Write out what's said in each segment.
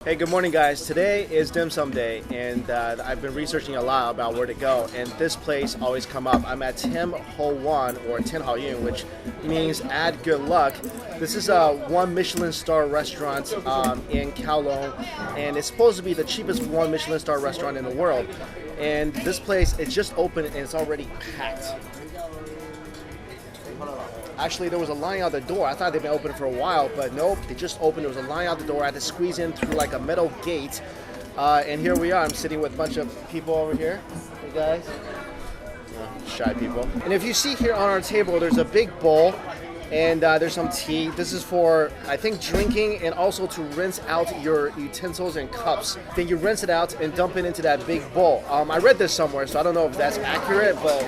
Hey, good morning guys. Today is dim sum day and I've been researching a lot about where to go, and this place always come up. I'm at Tim Ho Wan, or Tin Hao Yun, which means add good luck. This is one Michelin Star restaurant in Kowloon, and it's supposed to be the cheapest one Michelin Star restaurant in the world. And this place, it's just open and it's already packed. Actually, there was a line out the door. I thought they'd been open for a while, but nope, they just opened. There was a line out the door. I had to squeeze in through like a metal gate. And here we are. I'm sitting with a bunch of people over here. Hey guys. Shy people. And if you see here on our table, there's a big bowl and there's some tea. This is for, I think, drinking and also to rinse out your utensils and cups. Then you rinse it out and dump it into that big bowl. I read this somewhere, so I don't know if that's accurate, but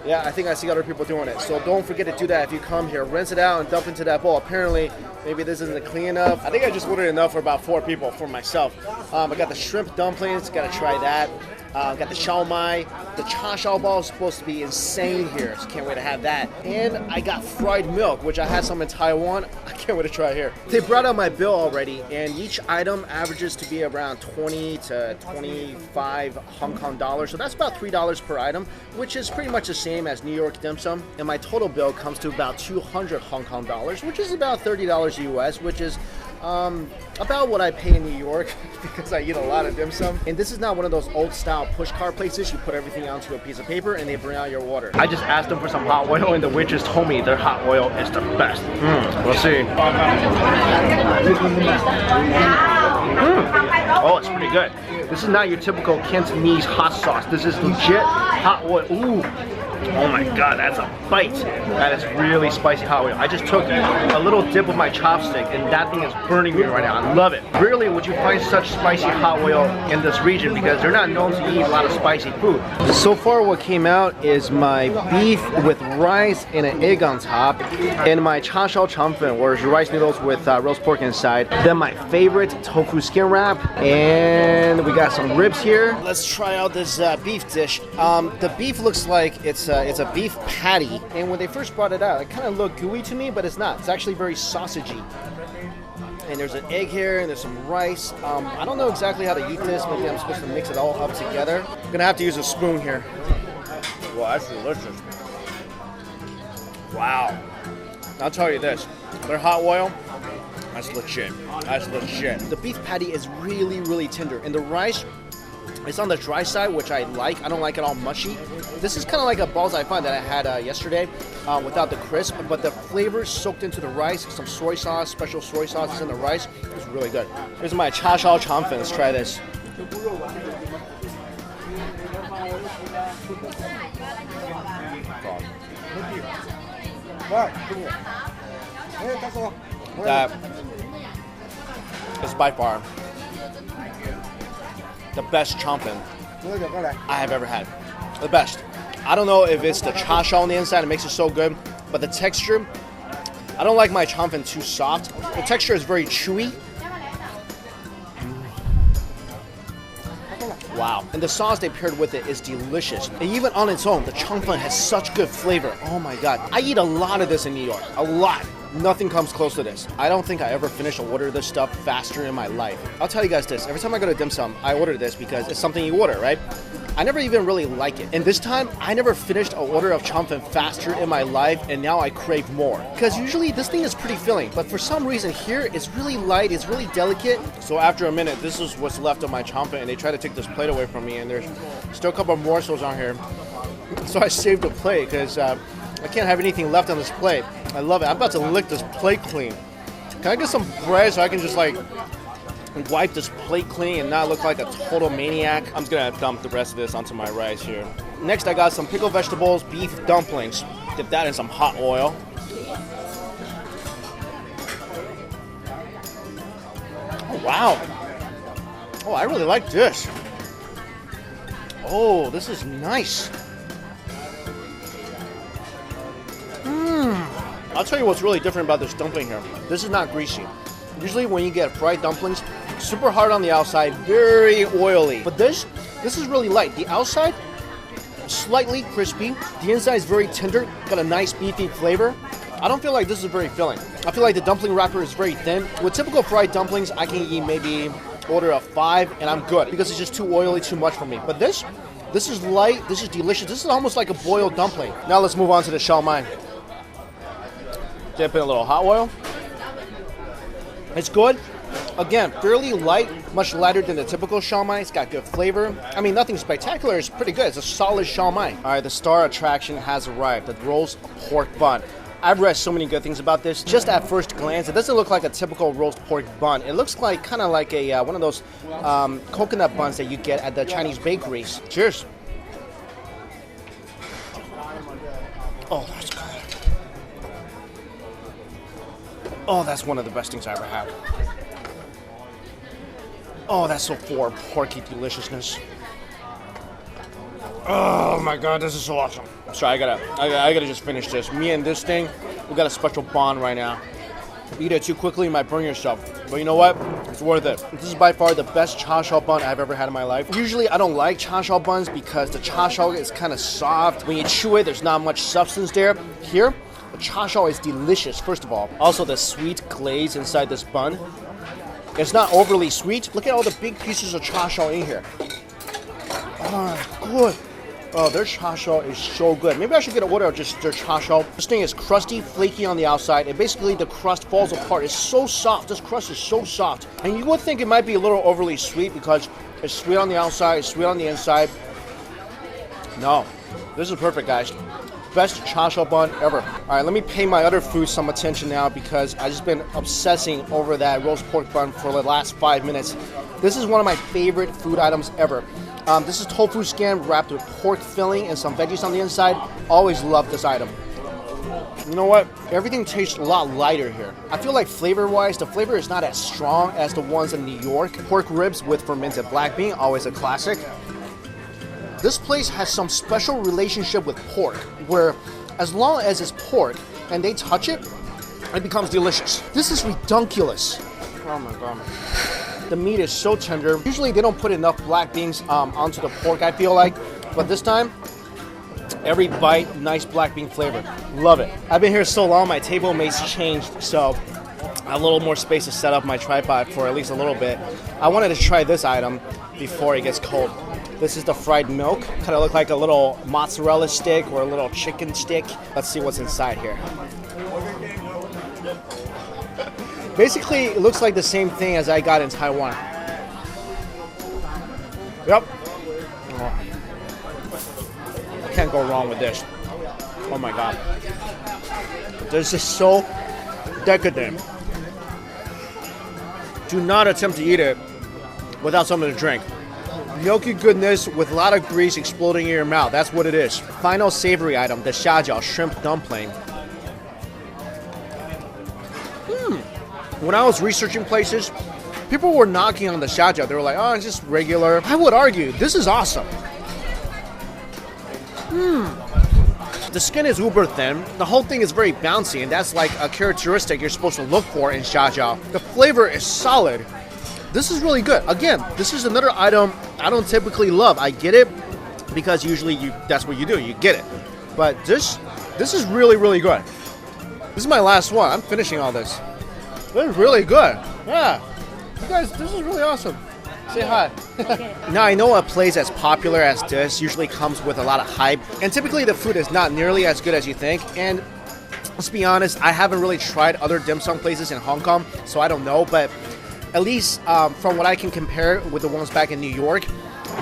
yeah, I think I see other people doing it. So don't forget to do that if you come here. Rinse it out and dump into that bowl. Apparently, maybe this isn't clean enough. I think I just ordered enough for about 4 people for myself. I got the shrimp dumplings, gotta try that. Got the shao mai. The cha shao ball is supposed to be insane here, so can't wait to have that. And I got fried milk, which I had some in Taiwan. I can't wait to try it here. They brought out my bill already, and each item averages to be around 20 to 25 Hong Kong dollars. So that's about $3 per item, which is pretty much the same as New York dim sum. And my total bill comes to about 200 Hong Kong dollars, which is about $30 US, which is about what I pay in New York because I eat a lot of dim sum. And this is not one of those old style push cart places. You put everything onto a piece of paper and they bring out your water. I just asked them for some hot oil and the waitress told me their hot oil is the best. We'll see. Oh, it's pretty good. This is not your typical Cantonese hot sauce. This is legit hot oil. Ooh. Oh my god, that's a bite. That is really spicy hot oil. I just took a little dip with my chopstick and that thing is burning me right now. I love it. Rarely would you find such spicy hot oil in this region because they're not known to eat a lot of spicy food. So far what came out is my beef with rice and an egg on top, and my cha shao Chumphon, or rice noodles with roast pork inside. Then my favorite tofu skin wrap, and we got some ribs here. Let's try out this beef dish. The beef looks like it's a beef patty, and when they first brought it out, it kind of looked gooey to me, but it's not. It's actually very sausagey. And there's an egg here, and there's some rice. I don't know exactly how to eat this. Maybe I'm supposed to mix it all up together. I'm gonna have to use a spoon here. Wow, that's delicious. Wow. I'll tell you this, their hot oil, that's legit. That's legit. The beef patty is really, really tender, and the rice, it's on the dry side, which I like. I don't like it all mushy. This is kind of like a balls I find that I had yesterday without the crisp, but the flavor soaked into the rice. Some soy sauce, special soy sauce is in the rice. It's really good. Here's my cha shao Chumphon. Let's try this. That is by far the best Chumphon I have ever had. The best. I don't know if it's the cha shao on the inside that makes it so good, but the texture, I don't like my Chumphon too soft. The texture is very chewy. Wow. And the sauce they paired with it is delicious. And even on its own, the Chumphon has such good flavor. Oh my god. I eat a lot of this in New York. A lot. Nothing comes close to this. I don't think I ever finished an order of this stuff faster in my life. I'll tell you guys this. Every time I go to dim sum, I order this because it's something you order, right? I never even really like it. And this time, I never finished an order of Chumphon faster in my life, and now I crave more. Because usually this thing is pretty filling, but for some reason here, it's really light, it's really delicate. So after a minute, this is what's left of my Chumphon, and they try to take this plate away from me, and there's still a couple of morsels on here. So I saved the plate, because I can't have anything left on this plate. I love it. I'm about to lick this plate clean. Can I get some bread so I can just like wipe this plate clean and not look like a total maniac? I'm just gonna dump the rest of this onto my rice here. Next, I got some pickled vegetables, beef dumplings. Dip that in some hot oil. Oh, wow. Oh, I really like this. Oh, this is nice. I'll tell you what's really different about this dumpling here. This is not greasy. Usually when you get fried dumplings, super hard on the outside, very oily. But this is really light. The outside, slightly crispy. The inside is very tender, got a nice beefy flavor. I don't feel like this is very filling. I feel like the dumpling wrapper is very thin. With typical fried dumplings, I can eat maybe order a 5 and I'm good because it's just too oily, too much for me. But this is light, this is delicious. This is almost like a boiled dumpling. Now let's move on to the shao mai. Dip in a little hot oil. It's good. Again, fairly light, much lighter than the typical shao mai. It's got good flavor. I mean, nothing spectacular. It's pretty good. It's a solid shao mai. All right, the star attraction has arrived. The roast pork bun. I've read so many good things about this. Just at first glance, it doesn't look like a typical roast pork bun. It looks like kind of like a one of those coconut buns that you get at the Chinese bakeries. Cheers. Oh, that's good. Oh, that's one of the best things I ever had. Oh, that's so full of porky deliciousness. Oh my god, this is so awesome. Sorry, I gotta just finish this. Me and this thing, we got a special bond right now. Eat it too quickly, you might burn yourself. But you know what? It's worth it. This is by far the best cha shao bun I've ever had in my life. Usually I don't like cha shao buns because the cha shao is kind of soft. When you chew it, there's not much substance there. Here, the cha shao is delicious, first of all. Also, the sweet glaze inside this bun. It's not overly sweet. Look at all the big pieces of cha shao in here. Oh, good. Oh, their cha shao is so good. Maybe I should get an order of just their cha shao. This thing is crusty, flaky on the outside, and basically the crust falls apart. It's so soft. This crust is so soft. And you would think it might be a little overly sweet because it's sweet on the outside, it's sweet on the inside. No, this is perfect, guys. Best cha shao bun ever. All right, let me pay my other food some attention now because I've just been obsessing over that roast pork bun for the last 5 minutes. This is one of my favorite food items ever. This is tofu scam wrapped with pork filling and some veggies on the inside. Always loved this item. You know what? Everything tastes a lot lighter here. I feel like flavor-wise, the flavor is not as strong as the ones in New York. Pork ribs with fermented black bean, always a classic. This place has some special relationship with pork, where as long as it's pork and they touch it, it becomes delicious. This is redunculous. Oh my god. The meat is so tender. Usually they don't put enough black beans onto the pork, I feel like. But this time, every bite, nice black bean flavor. Love it. I've been here so long, my table mate's changed, so I have a little more space to set up my tripod for at least a little bit. I wanted to try this item before it gets cold. This is the fried milk. Kind of look like a little mozzarella stick or a little chicken stick. Let's see what's inside here. Basically, it looks like the same thing as I got in Taiwan. Yep. Oh. I can't go wrong with this. Oh my god. This is so decadent. Do not attempt to eat it without something to drink. Milky goodness with a lot of grease exploding in your mouth. That's what it is. Final savory item, the xiajiao shrimp dumpling. When I was researching places, people were knocking on the xiajiao. They were like, oh, it's just regular. I would argue, this is awesome. The skin is uber thin. The whole thing is very bouncy, and that's like a characteristic you're supposed to look for in xiajiao. The flavor is solid. This is really good. Again, this is another item I don't typically love. I get it because usually that's what you do. You get it. But this is really, really good. This is my last one. I'm finishing all this. This is really good. Yeah. You guys, this is really awesome. Say hi. Now, I know a place as popular as this usually comes with a lot of hype. And typically the food is not nearly as good as you think. And let's be honest, I haven't really tried other dim sum places in Hong Kong, so I don't know. But at least from what I can compare with the ones back in New York,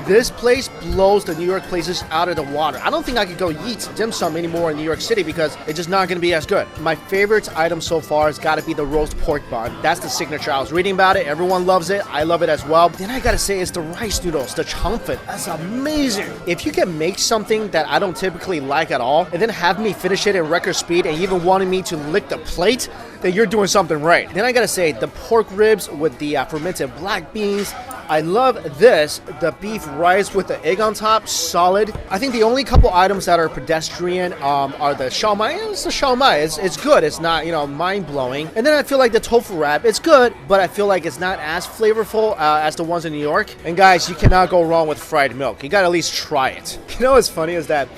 this place blows the New York places out of the water. I don't think I could go eat dim sum anymore in New York City because it's just not going to be as good. My favorite item so far has got to be the roast pork bun. That's the signature. I was reading about it. Everyone loves it. I love it as well. Then I got to say it's the rice noodles, the Chumphon. That's amazing. If you can make something that I don't typically like at all and then have me finish it in record speed and even wanting me to lick the plate, then you're doing something right. Then I got to say the pork ribs with the fermented black beans. I love this, the beef rice with the egg on top, solid. I think the only couple items that are pedestrian are the shao mai. It's the shao mai. It's good. It's not, mind-blowing. And then I feel like the tofu wrap, it's good, but I feel like it's not as flavorful as the ones in New York. And guys, you cannot go wrong with fried milk. You gotta at least try it. You know what's funny is that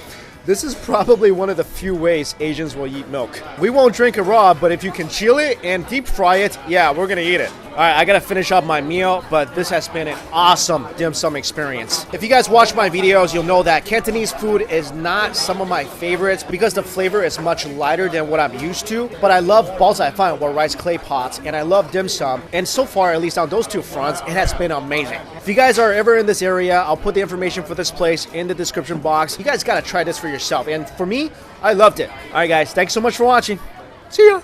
This is probably one of the few ways Asians will eat milk. We won't drink it raw, but if you can chill it and deep fry it, yeah, we're gonna eat it. All right, I gotta finish up my meal, but this has been an awesome dim sum experience. If you guys watch my videos, you'll know that Cantonese food is not some of my favorites because the flavor is much lighter than what I'm used to. But I love balzai fan or rice clay pots, and I love dim sum. And so far, at least on those two fronts, it has been amazing. If you guys are ever in this area, I'll put the information for this place in the description box. You guys gotta try this for yourself. And for me, I loved it. All right, guys, thanks so much for watching. See ya.